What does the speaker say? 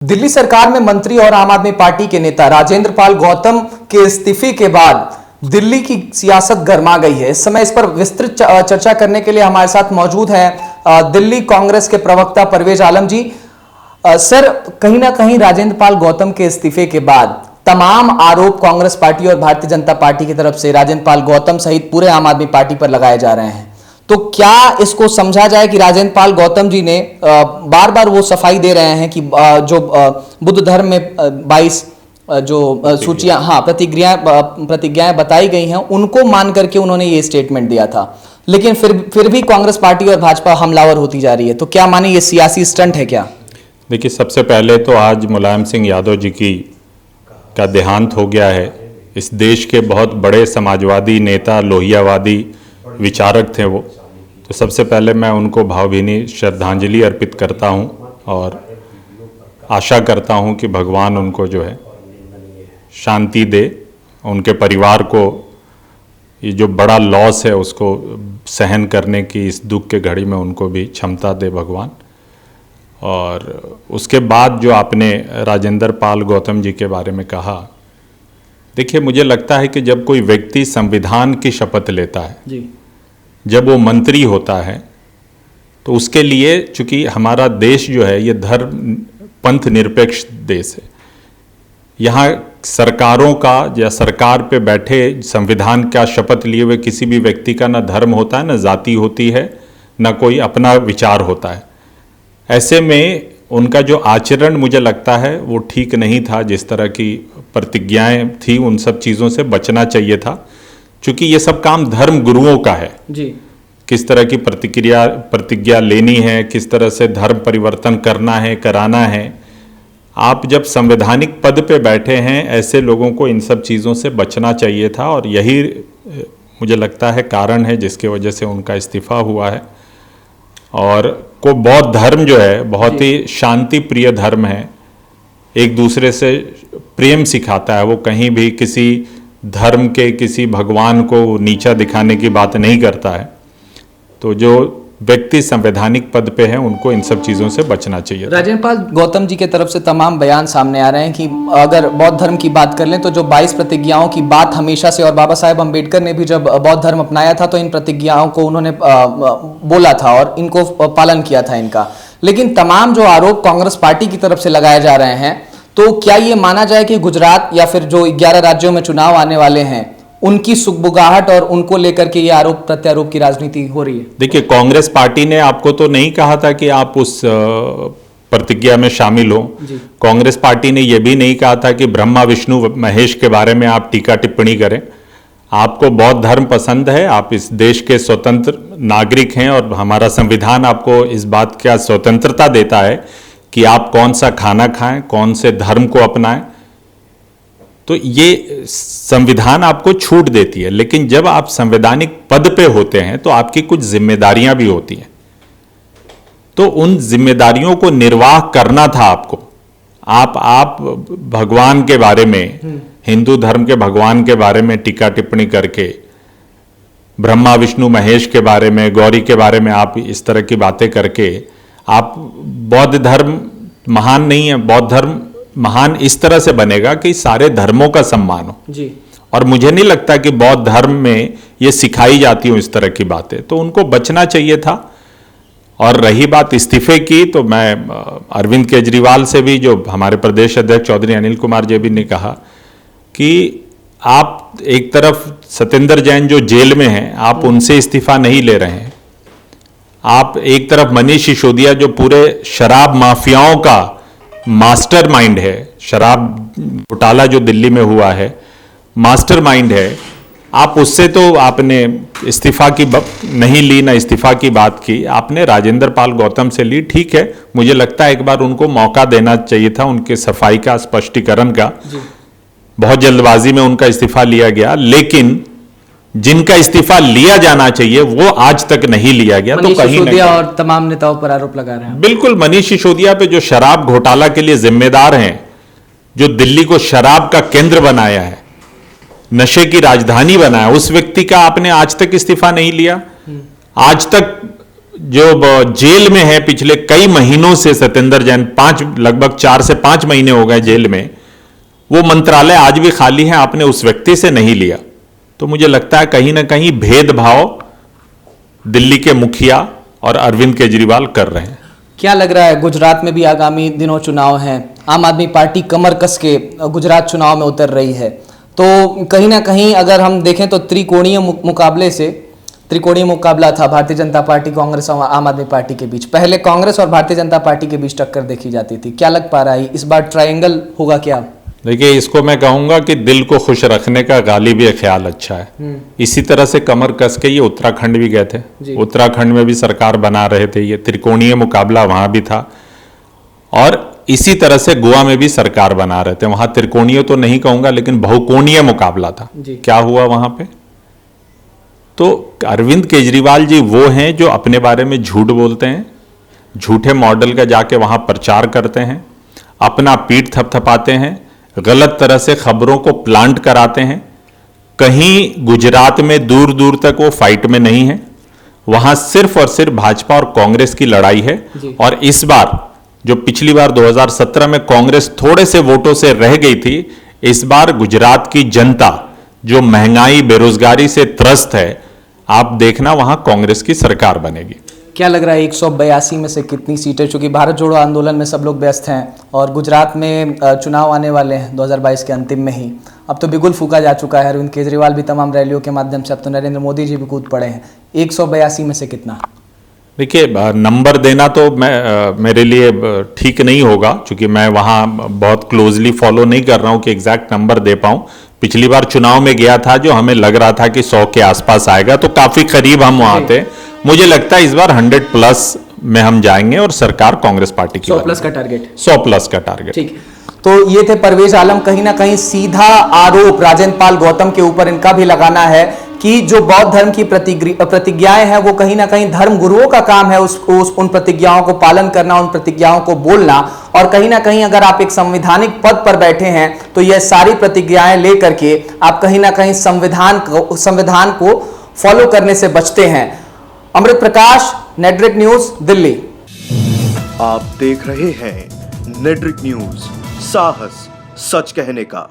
दिल्ली सरकार में मंत्री और आम आदमी पार्टी के नेता राजेंद्र पाल गौतम के इस्तीफे के बाद दिल्ली की सियासत गर्मा गई है। इस समय इस पर विस्तृत चर्चा करने के लिए हमारे साथ मौजूद हैं दिल्ली कांग्रेस के प्रवक्ता परवेज आलम जी। सर, कहीं ना कहीं राजेंद्र पाल गौतम के इस्तीफे के बाद तमाम आरोप कांग्रेस पार्टी और भारतीय जनता पार्टी की तरफ से राजेंद्र पाल गौतम सहित पूरे आम आदमी पार्टी पर लगाए जा रहे हैं। तो क्या इसको समझा जाए कि राजेंद्र पाल गौतम जी ने बार बार वो सफाई दे रहे हैं कि जो बुद्ध धर्म में 22 जो सूचियां प्रतिज्ञाएं बताई गई हैं उनको मान करके उन्होंने ये स्टेटमेंट दिया था, लेकिन फिर भी कांग्रेस पार्टी और भाजपा हमलावर होती जा रही है। तो क्या माने ये सियासी स्टंट है क्या? देखिए, सबसे पहले तो आज मुलायम सिंह यादव जी का देहांत हो गया है। इस देश के बहुत बड़े समाजवादी नेता, लोहियावादी विचारक थे वो। तो सबसे पहले मैं उनको भावभीनी श्रद्धांजलि अर्पित करता हूँ और आशा करता हूँ कि भगवान उनको जो है शांति दे, उनके परिवार को ये जो बड़ा लॉस है उसको सहन करने की इस दुख के घड़ी में उनको भी क्षमता दे भगवान। और उसके बाद जो आपने राजेंद्र पाल गौतम जी के बारे में कहा, देखिए मुझे लगता है कि जब कोई व्यक्ति संविधान की शपथ लेता है जी, जब वो मंत्री होता है, तो उसके लिए, चूंकि हमारा देश जो है ये धर्म पंथ निरपेक्ष देश है, यहाँ सरकारों का या सरकार पे बैठे संविधान का शपथ लिए हुए किसी भी व्यक्ति का ना धर्म होता है, ना जाति होती है, ना कोई अपना विचार होता है। ऐसे में उनका जो आचरण मुझे लगता है वो ठीक नहीं था। जिस तरह की प्रतिज्ञाएं थी उन सब चीज़ों से बचना चाहिए था, क्योंकि ये सब काम धर्म गुरुओं का है जी। किस तरह की प्रतिज्ञा लेनी है, किस तरह से धर्म परिवर्तन करना है, कराना है। आप जब संवैधानिक पद पे बैठे हैं, ऐसे लोगों को इन सब चीज़ों से बचना चाहिए था और यही मुझे लगता है कारण है जिसके वजह से उनका इस्तीफा हुआ है। और को बौद्ध धर्म जो है बहुत ही शांति प्रिय धर्म है, एक दूसरे से प्रेम सिखाता है। वो कहीं भी किसी धर्म के, किसी भगवान को नीचा दिखाने की बात नहीं करता है। तो जो व्यक्ति संवैधानिक पद पे हैं उनको इन सब चीज़ों से बचना चाहिए। राजेंद्र पाल गौतम जी के तरफ से तमाम बयान सामने आ रहे हैं कि अगर बौद्ध धर्म की बात कर लें तो जो 22 प्रतिज्ञाओं की बात हमेशा से, और बाबा साहेब अम्बेडकर ने भी जब बौद्ध धर्म अपनाया था तो इन प्रतिज्ञाओं को उन्होंने बोला था और इनको पालन किया था इनका। लेकिन तमाम जो आरोप कांग्रेस पार्टी की तरफ से लगाए जा रहे हैं, तो क्या ये माना जाए कि गुजरात या फिर जो 11 राज्यों में चुनाव आने वाले हैं उनकी सुगबुगाहट और उनको लेकर के ये आरोप प्रत्यारोप की राजनीति हो रही है? देखिए, कांग्रेस पार्टी ने आपको तो नहीं कहा था कि आप उस प्रतिज्ञा में शामिल हो। कांग्रेस पार्टी ने यह भी नहीं कहा था कि ब्रह्मा विष्णु महेश के बारे में आप टीका टिप्पणी करें। आपको बौद्ध धर्म पसंद है, आप इस देश के स्वतंत्र नागरिक हैं और हमारा संविधान आपको इस बात का स्वतंत्रता देता है कि आप कौन सा खाना खाएं, कौन से धर्म को अपनाएं। तो ये संविधान आपको छूट देती है, लेकिन जब आप संवैधानिक पद पे होते हैं तो आपकी कुछ जिम्मेदारियां भी होती हैं। तो उन जिम्मेदारियों को निर्वाह करना था आपको। आप भगवान के बारे में, हिंदू धर्म के भगवान के बारे में टीका टिप्पणी करके, ब्रह्मा विष्णु महेश के बारे में, गौरी के बारे में आप इस तरह की बातें करके, आप बौद्ध धर्म महान नहीं है। बौद्ध धर्म महान इस तरह से बनेगा कि सारे धर्मों का सम्मान हो जी। और मुझे नहीं लगता कि बौद्ध धर्म में ये सिखाई जाती हो इस तरह की बातें, तो उनको बचना चाहिए था। और रही बात इस्तीफे की, तो मैं अरविंद केजरीवाल से भी, जो हमारे प्रदेश अध्यक्ष चौधरी अनिल कुमार जी भी ने कहा कि आप एक तरफ सत्येंद्र जैन जो जेल में हैं, आप उनसे इस्तीफा नहीं ले रहे हैं। आप एक तरफ मनीष सिसोदिया जो पूरे शराब माफियाओं का मास्टरमाइंड है, शराब घोटाला जो दिल्ली में हुआ है मास्टरमाइंड है, आप उससे तो आपने इस्तीफा की नहीं ली, ना इस्तीफा की बात की। आपने राजेंद्र पाल गौतम से ली, ठीक है। मुझे लगता है एक बार उनको मौका देना चाहिए था उनके सफाई का, स्पष्टीकरण का। बहुत जल्दबाजी में उनका इस्तीफा लिया गया, लेकिन जिनका इस्तीफा लिया जाना चाहिए वो आज तक नहीं लिया गया। तो कहीं सिसोदिया और तमाम नेताओं पर आरोप लगा रहे हैं। बिल्कुल, मनीष सिसोदिया पे जो शराब घोटाला के लिए जिम्मेदार हैं, जो दिल्ली को शराब का केंद्र बनाया है, नशे की राजधानी बनाया, उस व्यक्ति का आपने आज तक इस्तीफा नहीं लिया। आज तक जेल में है पिछले कई महीनों से सत्येंद्र जैन, लगभग 4 से 5 महीने हो गए जेल में, वो मंत्रालय आज भी खाली है, आपने उस व्यक्ति से नहीं लिया। तो मुझे लगता है कहीं ना कहीं भेदभाव दिल्ली के मुखिया और अरविंद केजरीवाल कर रहे हैं। क्या लग रहा है, गुजरात में भी आगामी दिनों चुनाव हैं, आम आदमी पार्टी कमर कस के गुजरात चुनाव में उतर रही है, तो कहीं ना कहीं अगर हम देखें तो त्रिकोणीय मुकाबला था भारतीय जनता पार्टी, कांग्रेस और आम आदमी पार्टी के बीच। पहले कांग्रेस और भारतीय जनता पार्टी के बीच टक्कर देखी जाती थी, क्या लग पा रहा है इस बार ट्रायंगल होगा क्या? देखिए, इसको मैं कहूंगा कि दिल को खुश रखने का गालिबी ख्याल अच्छा है। इसी तरह से कमर कस के ये उत्तराखंड भी गए थे, उत्तराखंड में भी सरकार बना रहे थे, ये त्रिकोणीय मुकाबला वहां भी था, और इसी तरह से गोवा में भी सरकार बना रहे थे। वहां त्रिकोणीय तो नहीं कहूंगा, लेकिन बहुकोणीय मुकाबला था। क्या हुआ वहां पे? तो अरविंद केजरीवाल जी वो हैं जो अपने बारे में झूठ बोलते हैं, झूठे मॉडल का जाके वहां प्रचार करते हैं, अपना पीठ थपथपाते हैं, गलत तरह से खबरों को प्लांट कराते हैं। कहीं गुजरात में दूर दूर तक वो फाइट में नहीं है, वहां सिर्फ और सिर्फ भाजपा और कांग्रेस की लड़ाई है। और इस बार, जो पिछली बार 2017 में कांग्रेस थोड़े से वोटों से रह गई थी, इस बार गुजरात की जनता जो महंगाई बेरोजगारी से त्रस्त है, आप देखना वहां कांग्रेस की सरकार बनेगी। क्या लग रहा है 182 में से कितनी सीटें, चूंकि भारत जोड़ो आंदोलन में सब लोग व्यस्त हैं और गुजरात में चुनाव आने वाले हैं 2022 के अंतिम में ही, अब तो बिगुल फूका जा चुका है, अरविंद केजरीवाल भी तमाम रैलियों के माध्यम से, अब तो नरेंद्र मोदी जी भी कूद पड़े हैं, 182 में से कितना? देखिए, नंबर देना तो मेरे लिए ठीक नहीं होगा, क्योंकि मैं वहां बहुत क्लोजली फॉलो नहीं कर रहा हूं कि एग्जैक्ट नंबर दे पाऊं। पिछली बार चुनाव में गया था जो हमें लग रहा था कि 100 के आसपास आएगा, तो काफी करीब हम वहां थे। मुझे लगता है इस बार 100+ में हम जाएंगे और सरकार कांग्रेस पार्टी की 100+ का टारगेट। 100+ का टारगेट। ठीक, तो ये थे परवेज आलम। कहीं ना कहीं सीधा आरोप राजेंद्र पाल गौतम के ऊपर इनका भी लगाना है कि जो बौद्ध धर्म की प्रतिज्ञाएं हैं वो कहीं ना कहीं धर्म गुरुओं का काम है उन प्रतिज्ञाओं को पालन करना, उन प्रतिज्ञाओं को बोलना, और कहीं ना कहीं अगर आप एक संवैधानिक पद पर बैठे हैं तो यह सारी प्रतिज्ञाएं लेकर के आप कहीं ना कहीं संविधान को फॉलो करने से बचते हैं। अमृत प्रकाश, नेटड्रिक न्यूज, दिल्ली। आप देख रहे हैं नेटड्रिक न्यूज, साहस सच कहने का।